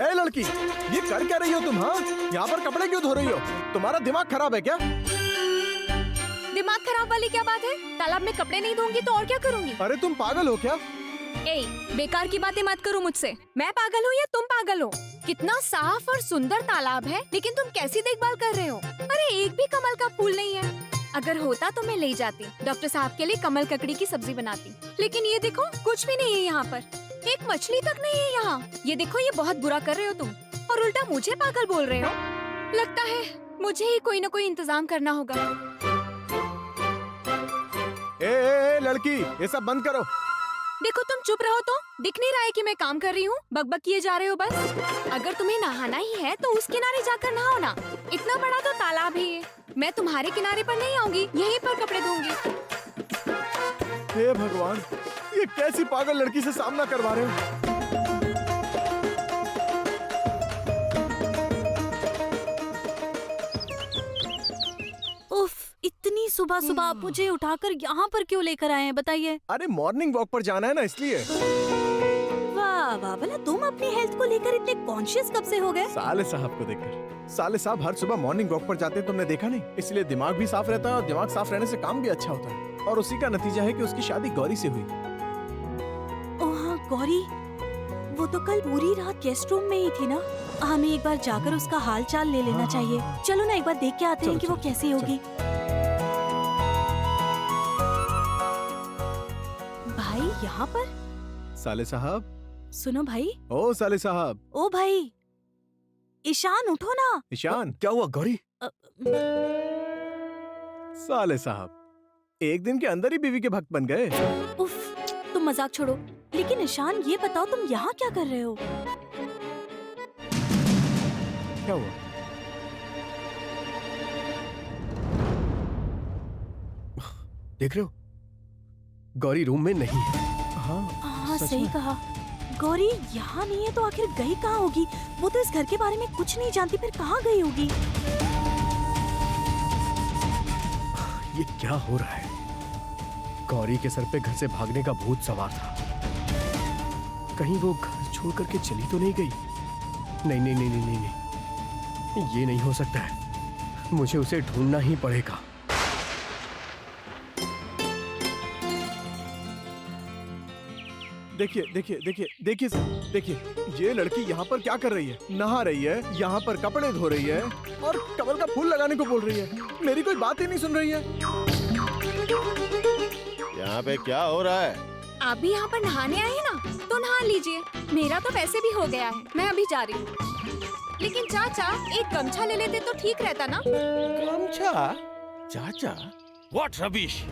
ए लड़की, ये कर क्या रही हो तुम? हाँ, यहाँ पर कपड़े क्यों धो रही हो? तुम्हारा दिमाग खराब है क्या? दिमाग खराब वाली क्या बात है? तालाब में कपड़े नहीं धोऊंगी तो और क्या करूंगी? अरे तुम पागल हो क्या? ए, बेकार की बातें मत करो मुझसे। मैं पागल हूँ या तुम पागल हो? कितना साफ और सुंदर तालाब है, लेकिन तुम कैसी देखभाल कर रहे हो? अरे एक भी कमल का फूल नहीं है। अगर होता तो मैं ले जाती, डॉक्टर साहब के लिए कमल ककड़ी की सब्जी बनाती। लेकिन ये देखो, कुछ भी नहीं है यहाँ पर। एक मछली तक नहीं है यहाँ। ये देखो, ये बहुत बुरा कर रहे हो तुम, और उल्टा मुझे पागल बोल रहे हो। लगता है मुझे ही कोई न कोई इंतजाम करना होगा। ए लड़की, ये सब बंद करो। देखो, तुम चुप रहो तो दिख नहीं रहा है कि मैं काम कर रही हूँ? बकबक किए जा रहे हो बस। अगर तुम्हें नहाना ही है तो उस किनारे जाकर नहाओ ना। इतना बड़ा तो तालाब ही है। मैं तुम्हारे किनारे पर नहीं आऊंगी, यहीं पर कपड़े धोऊंगी। हे भगवान, ये कैसी पागल लड़की से सामना करवा रहे हो? उफ, इतनी सुबह सुबह आप मुझे उठाकर यहाँ पर क्यों लेकर आए हैं, बताइए? अरे मॉर्निंग वॉक पर जाना है ना, इसलिए। वाह वाह, भला तुम अपनी हेल्थ को लेकर इतने कॉन्शियस कब से हो गए? साले साहब को देखकर। साले साहब हर सुबह मॉर्निंग वॉक पर जाते हैं, तुमने देखा नहीं? इसलिए दिमाग भी साफ रहता है, और दिमाग साफ रहने से काम भी अच्छा होता है। और उसी का नतीजा है कि उसकी शादी गौरी से हुई। ओह हाँ, गौरी, वो तो कल पूरी रात गेस्ट रूम में ही थी ना। हमें एक बार जाकर उसका हाल चाल ले लेना चाहिए। चलो ना, एक बार देख के आते हैं कि वो कैसी होगी। भाई यहाँ पर? साले साहब। सुनो भाई। ओ साले साहब। ओ भाई, ईशान उठो ना। ईशान, क्या हुआ गौरी? साले साहब, एक दिन के अंदर ही बीवी के भक्त बन गए। उफ, तुम मजाक छोड़ो। लेकिन ईशान, ये बताओ तुम यहाँ क्या कर रहे हो? क्या हुआ? देख रहे हो, गौरी रूम में नहीं है। हाँ सही कहा। गौरी यहाँ नहीं है तो आखिर गई कहाँ होगी? वो तो इस घर के बारे में कुछ नहीं जानती, फिर कहाँ गई होगी? ये क्या हो रहा है? गौरी के सर पे घर से भागने का भूत सवार था। कहीं वो घर छोड़ करके चली तो नहीं गई? नहीं नहीं नहीं नहीं नहीं, नहीं। ये नहीं हो सकता है। मुझे उसे ढूंढना ही पड़ेगा। देखिए देखिए देखिए देखिए देखिए, ये लड़की यहाँ पर क्या कर रही है? नहा रही है, यहाँ पर कपड़े धो रही है, और कमल का फूल लगाने को बोल रही है। मेरी कोई बात ही नहीं सुन रही है। यहाँ पे क्या हो रहा है? आप भी यहाँ पर नहाने आए हैं ना, तो नहा लीजिए। मेरा तो वैसे भी हो गया है, मैं अभी जा रही हूँ। लेकिन चाचा, एक गमछा ले लेते तो ठीक रहता ना? गमछा? चाचा? What rubbish!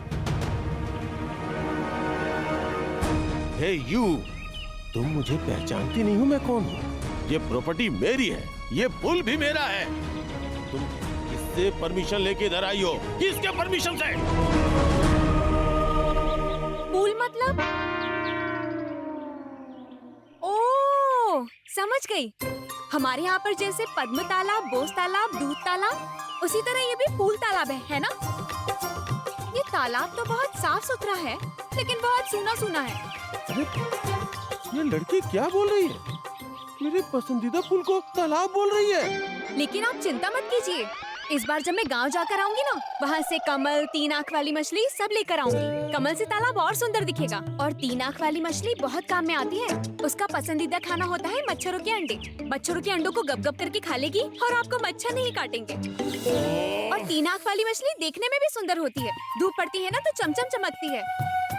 हे यू, तुम मुझे पहचानती नहीं हो मैं कौन हूँ? ये प्रॉपर्टी मेरी है, ये पुल भी मेरा है। तुम किससे परमिशन लेके इधर आई हो? किसके परमिशन से? पुल मतलब? ओह, समझ गई। हमारे यहाँ पर जैसे पद्म तालाब, बोस तालाब, दूध तालाब, उसी तरह ये भी फूल तालाब है ना? ये तालाब तो बहुत साफ सुथरा है, लेकिन बहुत सूना सूना है। अरे, ये लड़की क्या बोल रही है? मेरे पसंदीदा फूल को तालाब बोल रही है। लेकिन आप चिंता मत कीजिए, इस बार जब मैं गांव जाकर आऊंगी ना, वहाँ से कमल, 3 आंख वाली मछली सब लेकर आऊंगी। कमल से तालाब और सुंदर दिखेगा, और 3 आंख वाली मछली बहुत काम में आती है। उसका पसंदीदा खाना होता है मच्छरों के अंडे। मच्छरों के अंडों को गप गप करके खा लेगी और आपको मच्छर नहीं काटेंगे। और 3 आंख वाली मछली देखने में भी सुंदर होती है, धूप पड़ती है ना तो चमचम चमकती है।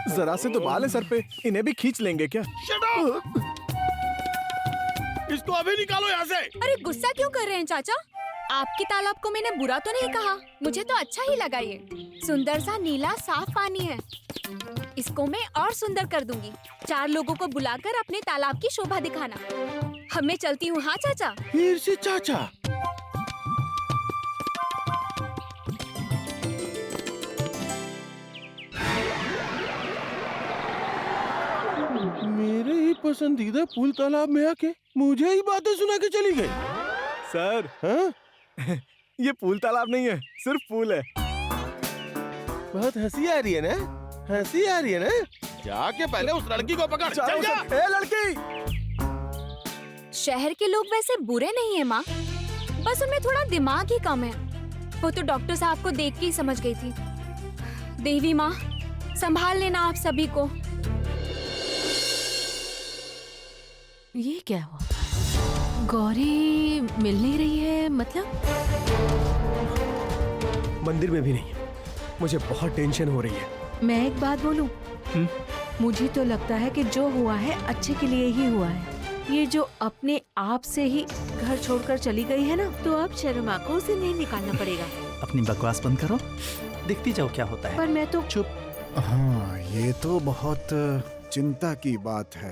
जरा से तो बाल है सर पे, इन्हें भी खींच लेंगे क्या? Shut up! इसको अभी निकालो यहाँ से। अरे गुस्सा क्यों कर रहे हैं चाचा? आपके तालाब को मैंने बुरा तो नहीं कहा, मुझे तो अच्छा ही लगा। ये सुंदर सा नीला साफ पानी है, इसको मैं और सुंदर कर दूंगी। 4 लोगों को बुलाकर अपने तालाब की शोभा दिखाना। अब मैं चलती हूँ। हाँ चाचा। फिर से चाचा? मेरे ही पसंदीदा पूल तालाब में आके मुझे ही बातें सुना के चली गई। सर, हाँ? ये पूल तालाब नहीं है, सिर्फ पूल है। बहुत हंसी आ रही है ना? हंसी आ रही है ना? जाके पहले उस लड़की को पकड़। चल जा। ए लड़की! शहर के लोग वैसे बुरे नहीं है माँ, बस उनमें थोड़ा दिमाग ही कम है। वो तो डॉक्टर साहब को देख के ही समझ गई थी। देवी माँ, संभाल लेना आप सभी को। ये क्या हुआ? गौरी मिल नहीं रही है, मतलब? मंदिर में भी नहीं है। मुझे बहुत टेंशन हो रही है। मैं एक बात बोलूं? मुझे तो लगता है कि जो हुआ है अच्छे के लिए ही हुआ है। ये जो अपने आप से ही घर छोड़कर चली गई है ना, तो अब शर्मा को उसे नहीं निकालना पड़ेगा। अपनी बकवास बंद करो, देखती जाओ क्या होता है। पर मैं तो चुप। हाँ, ये तो बहुत चिंता की बात है।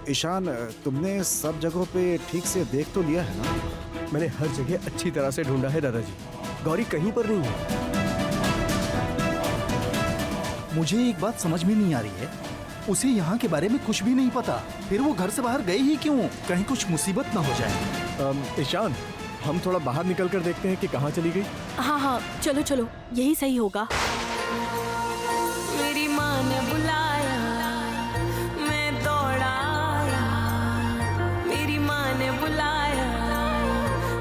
ईशान, तुमने सब जगहों पे ठीक से देख तो लिया है ना? मैंने हर जगह अच्छी तरह से ढूंढा है दादाजी। गौरी कहीं पर नहीं है। मुझे एक बात समझ में नहीं आ रही है, उसे यहाँ के बारे में कुछ भी नहीं पता, फिर वो घर से बाहर गई ही क्यों? कहीं कुछ मुसीबत ना हो जाए। ईशान, हम थोड़ा बाहर निकल कर देखते हैं कि कहाँ चली गई। हाँ हाँ, चलो चलो, यही सही होगा। मेरी माँ ने बुलाया, मैं दौड़ा आया। मेरी माँ ने बुलाया,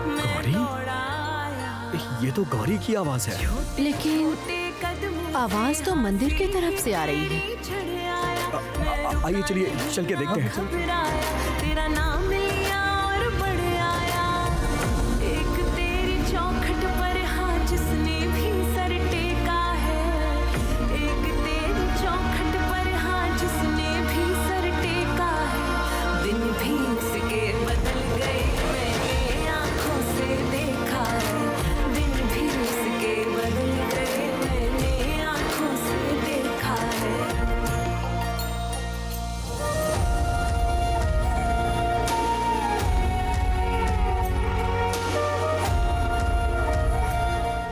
मैं गौरी? दौड़ा आया। ये तो गौरी की आवाज है। लेकिन कदमों आवाज तो मंदिर की तरफ से आ रही है। चढ़ आया, आइए चलिए चल के देखते हैं। घबराया, तेरा नाम लिया और बढ़ आया। एक तेरी चौखट पर हाँ जिसने भी सर टेका है। एक तेरी चौखट पर हाँ जिसने भी सर टेका है। दिन भी उसके बदल गए, मैंने आँखों से देखा है। दिन भी उसके बदल गए, मैंने आँखों से देखा है।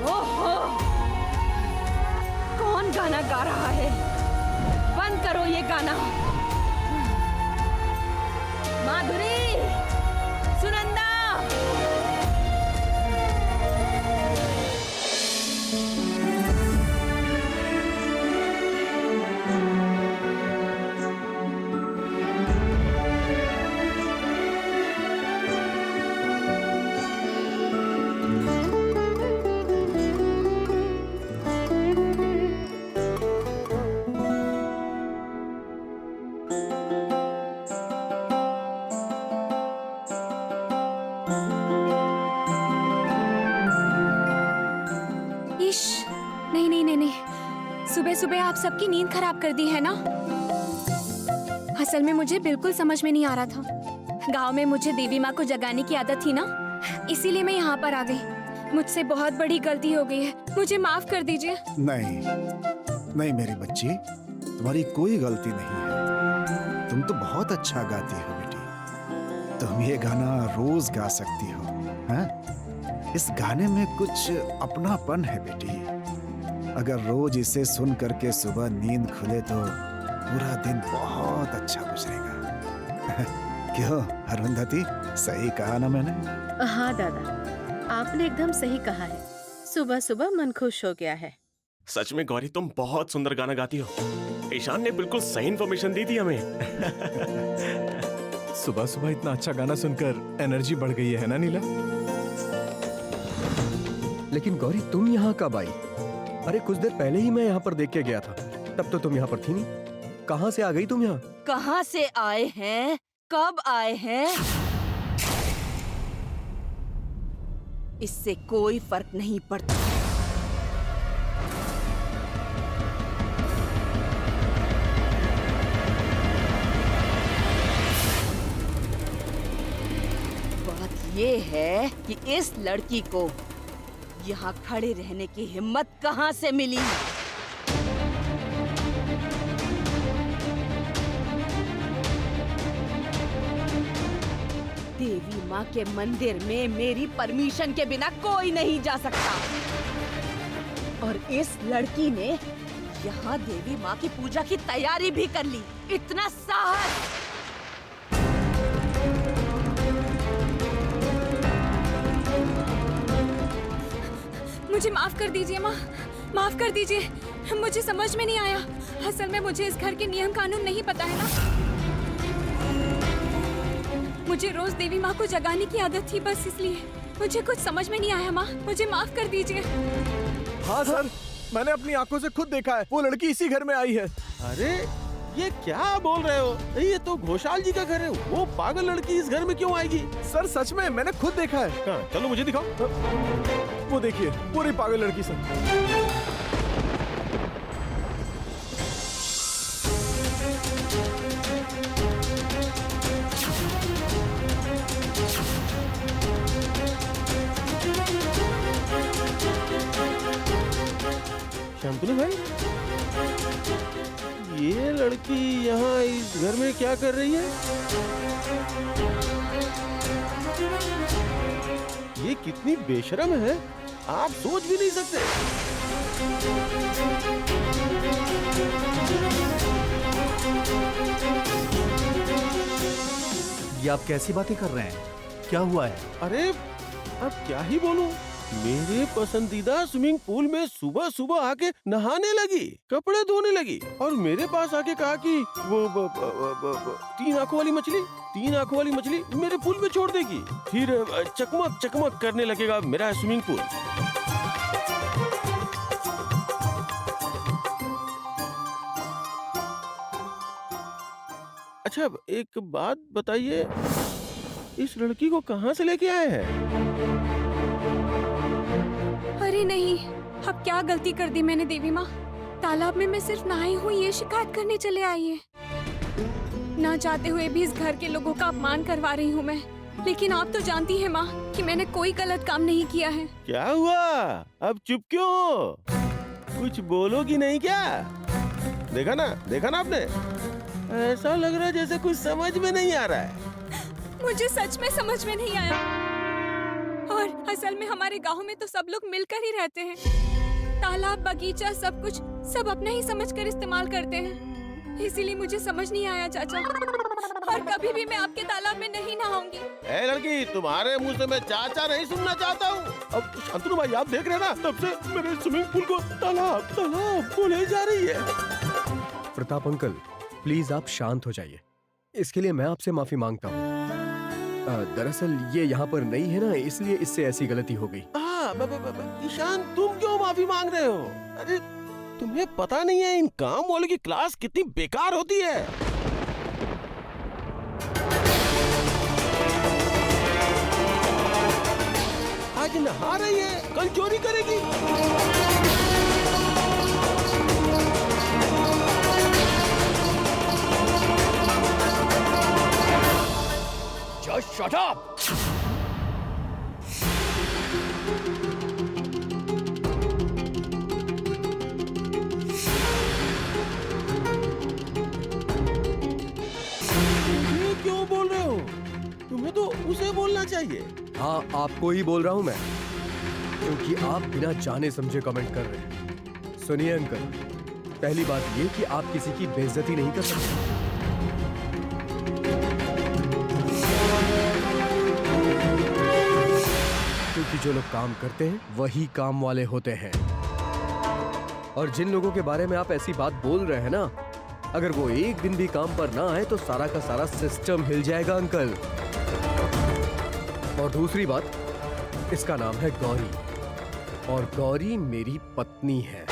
ओहो! कौन गाना गा रहा है? बंद करो ये गाना। माधुरी, सुनंदा। इश, नहीं नहीं नहीं नहीं, सुबह सुबह आप सबकी नींद खराब कर दी है ना। असल में मुझे बिल्कुल समझ में नहीं आ रहा था। गांव में मुझे देवी माँ को जगाने की आदत थी ना, इसीलिए मैं यहाँ पर आ गई। मुझसे बहुत बड़ी गलती हो गई है, मुझे माफ कर दीजिए। नहीं नहीं मेरी बच्ची, तुम्हारी कोई गलती नहीं है। तुम तो बहुत अच्छा गाती हो बेटी। तुम ये गाना रोज गा सकती हो। हैं? इस गाने में कुछ अपनापन है बेटी। अगर रोज इसे सुन करके सुबह नींद खुले तो पूरा दिन बहुत अच्छा गुजरेगा। क्यों अरुंधति, सही कहा ना मैंने? हाँ दादा, आपने एकदम सही कहा है। सुबह सुबह मन खुश हो गया है। सच में गौरी, तुम बहुत सुंदर गाना गाती हो। ईशान ने बिल्कुल सही इन्फॉर्मेशन दी थी हमें। सुबह सुबह इतना अच्छा गाना सुनकर एनर्जी बढ़ गई है ना नीला? लेकिन गौरी, तुम यहाँ कब आई? अरे कुछ देर पहले ही मैं यहाँ पर देख के गया था, तब तो तुम यहाँ पर थी नहीं। कहाँ से आ गई तुम यहाँ? कहाँ से आए हैं? कब आए हैं? इससे कोई फर्क नहीं पड़ता। बात ये है कि इस लड़की को यहाँ खड़े रहने की हिम्मत कहाँ से मिली? माँ के मंदिर में मेरी परमिशन के बिना कोई नहीं जा सकता। और इस लड़की ने यहाँ देवी माँ की पूजा की तैयारी भी कर ली। इतना साहस! मुझे माफ कर दीजिए माँ, माफ कर दीजिए। मुझे समझ में नहीं आया। असल में मुझे इस घर के नियम कानून नहीं पता है ना। मुझे रोज देवी माँ को जगाने की आदत थी, बस इसलिए मुझे कुछ समझ में नहीं आया। माँ, मुझे माफ कर दीजिए। हाँ सर, मैंने अपनी आंखों से खुद देखा है, वो लड़की इसी घर में आई है। अरे ये क्या बोल रहे हो? ये तो घोषाल जी का घर है। वो पागल लड़की इस घर में क्यों आएगी? सर सच में मैंने खुद देखा है। हाँ, चलो मुझे दिखाओ। वो देखिए, पूरी पागल लड़की सर। शांतनु भाई, ये लड़की यहाँ इस घर में क्या कर रही है? ये कितनी बेशर्म है, आप सोच भी नहीं सकते। ये आप कैसी बातें कर रहे हैं? क्या हुआ है? अरे अब क्या ही बोलूं, मेरे पसंदीदा स्विमिंग पूल में सुबह सुबह आके नहाने लगी, कपड़े धोने लगी और मेरे पास आके कहा कि वो तीन आंखों वाली मछली मेरे पूल में छोड़ देगी, फिर चकमक चकमक करने लगेगा मेरा स्विमिंग पूल। अच्छा एक बात बताइए, इस लड़की को कहाँ से लेके आए हैं? अरे नहीं, अब क्या गलती कर दी मैंने देवी माँ। तालाब में मैं सिर्फ नहाई हुई ये शिकायत करने चले आई है। ना चाहते हुए भी इस घर के लोगों का अपमान करवा रही हूँ मैं। लेकिन आप तो जानती हैं माँ कि मैंने कोई गलत काम नहीं किया है। क्या हुआ? अब चुप क्यों? कुछ बोलोगी नहीं क्या? देखा ना आपने? ऐसा लग रहा है जैसे कुछ समझ में नहीं आ रहा है। मुझे सच में समझ में नहीं आया। और असल में हमारे गांव में तो सब लोग मिलकर ही रहते हैं। तालाब, बगीचा, सब कुछ सब अपना ही समझकर इस्तेमाल करते हैं। इसीलिए मुझे समझ नहीं आया चाचा। और कभी भी मैं आपके तालाब में नहीं नहाऊंगी। ए लड़की, तुम्हारे मुंह से मैं चाचा नहीं सुनना चाहता हूँ। अब शांतनु भाई आप देख रहे हैं ना, तब से मेरे स्विमिंग पूल को तालाब बोले जा रही है। प्रताप अंकल, प्लीज आप शांत हो जाइए। इसके लिए मैं आपसे माफी मांगता हूँ। दरअसल ये यहाँ पर नई है ना, इसलिए इससे ऐसी गलती हो गई। ईशान, तुम क्यों माफी मांग रहे हो? अरे तुम्हें पता नहीं है इन काम वालों की क्लास कितनी बेकार होती है। आज नहा रही है, कल चोरी करेगी। Just shut up! ये क्यों बोल रहे हो? तुम्हें तो उसे बोलना चाहिए। हाँ, आपको ही बोल रहा हूँ मैं, क्योंकि आप बिना जाने समझे कमेंट कर रहे हैं। सुनिए अंकल, पहली बात ये कि आप किसी की बेइज्जती नहीं कर सकते। क्योंकि जो लोग काम करते हैं वही काम वाले होते हैं। और जिन लोगों के बारे में आप ऐसी बात बोल रहे हैं ना, अगर वो एक दिन भी काम पर ना आए तो सारा का सारा सिस्टम हिल जाएगा अंकल। और दूसरी बात, इसका नाम है गौरी, और गौरी मेरी पत्नी है।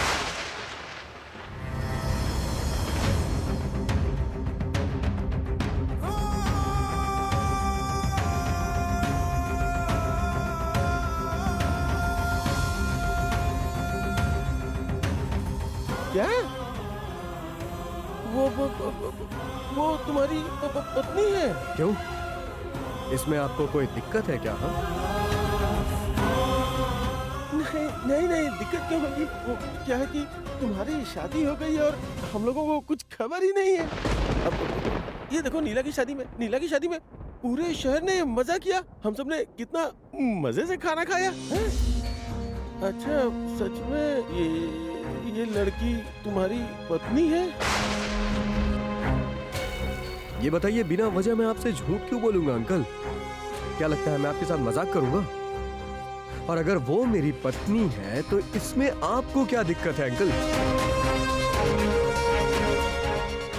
क्या? वो तुम्हारी पत्नी है? क्यों? इसमें आपको कोई दिक्कत है क्या? हाँ? नहीं, दिक्कत क्यों होगी? वो क्या है कि तुम्हारी शादी हो गई और हम लोगों को कुछ खबर ही नहीं है। अब ये देखो, नीला की शादी में पूरे शहर ने मजा किया, हम सब ने कितना मजे से खाना खाया है? अच्छा, सच में ये लड़की तुम्हारी पत्नी है? ये बताइए, बिना वजह मैं आपसे झूठ क्यों बोलूंगा अंकल? क्या लगता है मैं आपके साथ मजाक करूंगा? और अगर वो मेरी पत्नी है तो इसमें आपको क्या दिक्कत है अंकल?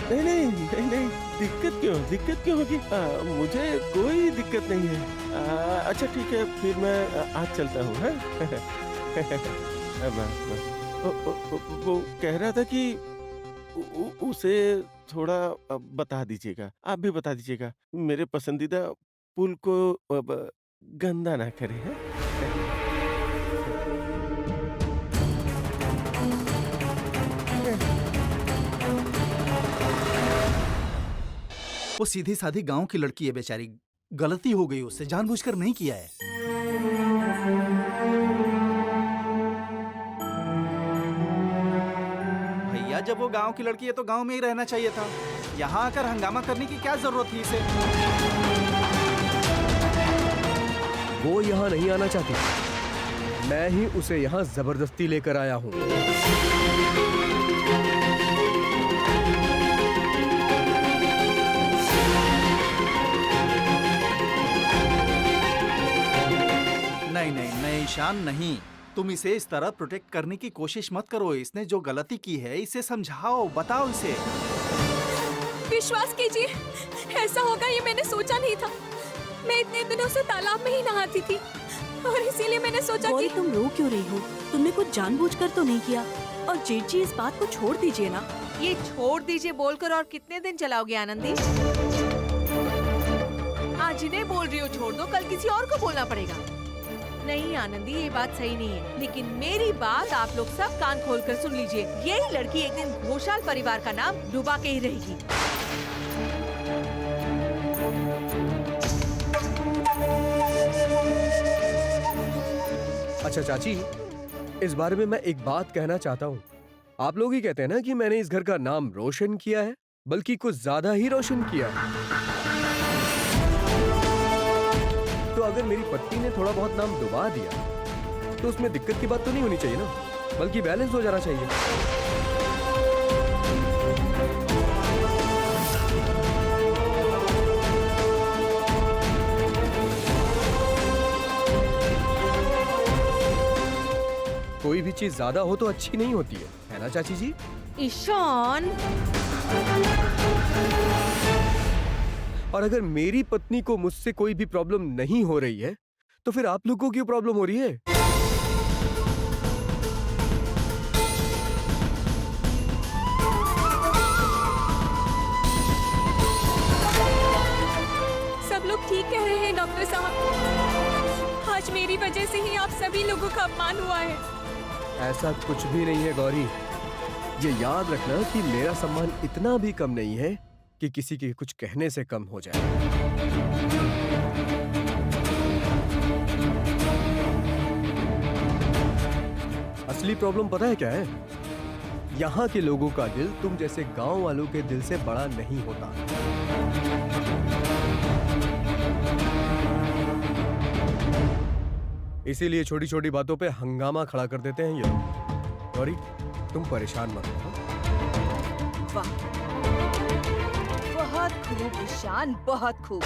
नहीं, दिक्कत क्यों होगी? मुझे कोई दिक्कत नहीं है। अच्छा ठीक है, फिर मैं आज चलता हूँ। वो कह रहा था कि उसे थोड़ा बता दीजिएगा, आप भी बता दीजिएगा, मेरे पसंदीदा पुल को गंदा ना करे। है? वो सीधी साधी गांव की लड़की है बेचारी, गलती हो गई उससे, जानबूझकर नहीं किया है। भैया जब वो गांव की लड़की है तो गांव में ही रहना चाहिए था, यहाँ आकर हंगामा करने की क्या जरूरत थी इसे? वो यहाँ नहीं आना चाहती, मैं ही उसे यहाँ जबरदस्ती लेकर आया हूँ। नहीं ईशान, नहीं, तुम इसे इस तरह प्रोटेक्ट करने की कोशिश मत करो। इसने जो गलती की है इसे समझाओ, बताओ इसे। विश्वास कीजिए, ऐसा होगा ये मैंने सोचा नहीं था। मैं इतने दिनों से तालाब में ही नहाती थी और इसीलिए मैंने सोचा कि तुम रो क्यों रही हो? तुमने कुछ जानबूझकर तो नहीं किया। और जेठी, इस बात को छोड़ दीजिए ना। ये छोड़ दीजिए बोलकर और कितने दिन चलाओगे आनंदी? आज इन्हें बोल रही हो छोड़ दो, कल किसी और को बोलना पड़ेगा। नहीं आनंदी, ये बात सही नहीं है। लेकिन मेरी बात आप लोग सब कान खोलकर सुन लीजिए। यही लड़की एक दिन घोषाल परिवार का नाम डुबा के ही रहेगी। अच्छा चाची, इस बारे में मैं एक बात कहना चाहता हूँ। आप लोग ही कहते हैं ना कि मैंने इस घर का नाम रोशन किया है, बल्कि कुछ ज्यादा ही रोशन किया है। तो अगर मेरी पत्नी ने थोड़ा बहुत नाम डुबा दिया तो उसमें दिक्कत की बात तो नहीं होनी चाहिए ना, बल्कि बैलेंस हो जाना चाहिए। कोई भी चीज ज्यादा हो तो अच्छी नहीं होती है ना चाची जी? ईशान, और अगर मेरी पत्नी को मुझसे कोई भी प्रॉब्लम नहीं हो रही है तो फिर आप लोगों को क्यों प्रॉब्लम हो रही है? सब लोग ठीक कह रहे हैं डॉक्टर साहब। आज मेरी वजह से ही आप सभी लोगों का अपमान हुआ है। ऐसा कुछ भी नहीं है गौरी। ये याद रखना कि मेरा सम्मान इतना भी कम नहीं है कि किसी के कुछ कहने से कम हो जाए। असली प्रॉब्लम पता है क्या है? यहाँ के लोगों का दिल तुम जैसे गांव वालों के दिल से बड़ा नहीं होता। इसीलिए छोटी छोटी बातों पे हंगामा खड़ा कर देते हैं ये लोग। गौरी, तुम परेशान मत हो। वाह, बहुत खूब ईशान, बहुत खूब।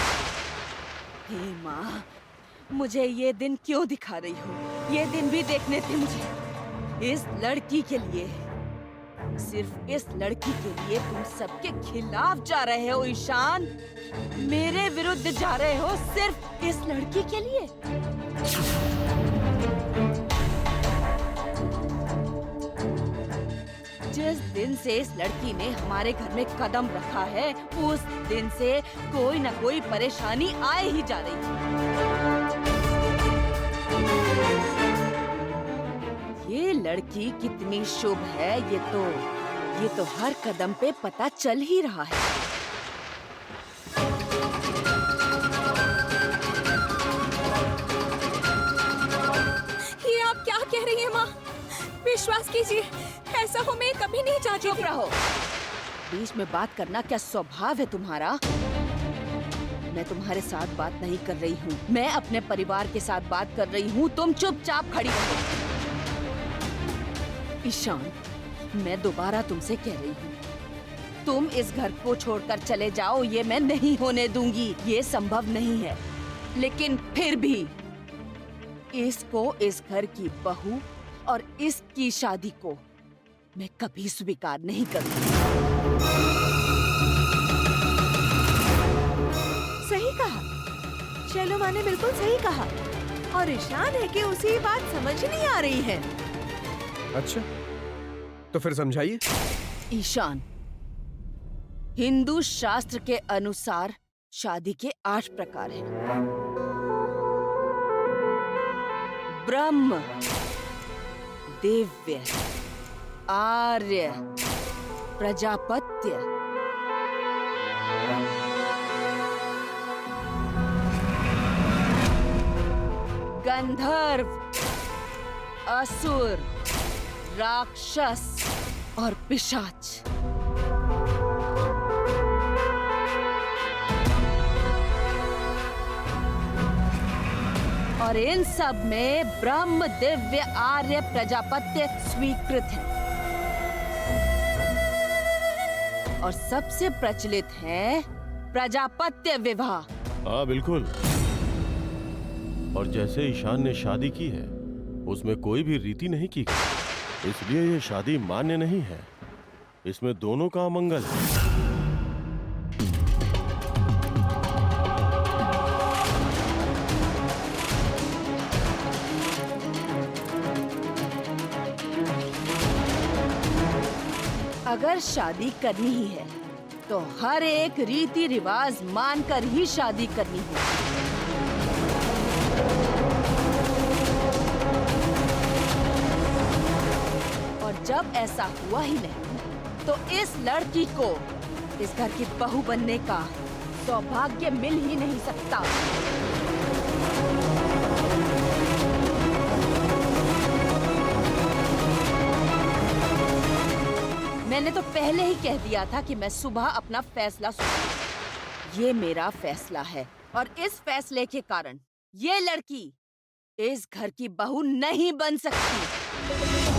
हे माँ, मुझे ये दिन क्यों दिखा रही हो? ये दिन भी देखने थे मुझे। इस लड़की के लिए, सिर्फ इस लड़की के लिए तुम सबके खिलाफ जा रहे हो ईशान। मेरे विरुद्ध जा रहे हो सिर्फ इस लड़की के लिए। जिस दिन से इस लड़की ने हमारे घर में कदम रखा है, उस दिन से कोई न कोई परेशानी आए ही जा रही है। ये लड़की कितनी शुभ है, ये तो हर कदम पे पता चल ही रहा है। ये आप क्या कह रही हैं माँ? विश्वास कीजिए, ऐसा हो मैं कभी नहीं चाहती। चुप रहो। बीच में बात करना क्या स्वभाव है तुम्हारा? मैं तुम्हारे साथ बात नहीं कर रही हूँ, मैं अपने परिवार के साथ बात कर रही हूँ। तुम चुपचाप खड़ी रहो। ईशान, मैं दोबारा तुमसे कह रही हूँ, तुम इस घर को छोड़कर चले जाओ, ये मैं नहीं होने दूंगी। ये संभव नहीं है, लेकिन फिर भी इसको, इस घर की बहू और इसकी शादी को मैं कभी स्वीकार नहीं करूंगी। सही कहा, शैलो माँ ने बिल्कुल सही कहा। और ईशान है कि उसी बात समझ नहीं आ रही है। अच्छा, तो फिर समझाइए। ईशान, हिंदू शास्त्र के अनुसार शादी के 8 प्रकार हैं। ब्रह्म, दिव्य, आर्य, प्रजापत्य, गंधर्व, असुर, राक्षस और पिशाच। और इन सब में ब्रह्म, दिव्य, आर्य, प्रजापत्य स्वीकृत है। और सबसे प्रचलित है प्रजापत्य विवाह। हाँ बिल्कुल। और जैसे ईशान ने शादी की है, उसमें कोई भी रीति नहीं की गई, इसलिए ये शादी मान्य नहीं है। इसमें दोनों का अमंगल है। अगर शादी करनी ही है तो हर एक रीति रिवाज मानकर ही शादी करनी है। और जब ऐसा हुआ ही नहीं तो इस लड़की को इस घर की बहू बनने का सौभाग्य मिल ही नहीं सकता। मैंने तो पहले ही कह दिया था कि मैं सुबह अपना फैसला सुनाऊंगी। ये मेरा फैसला है और इस फैसले के कारण ये लड़की इस घर की बहू नहीं बन सकती।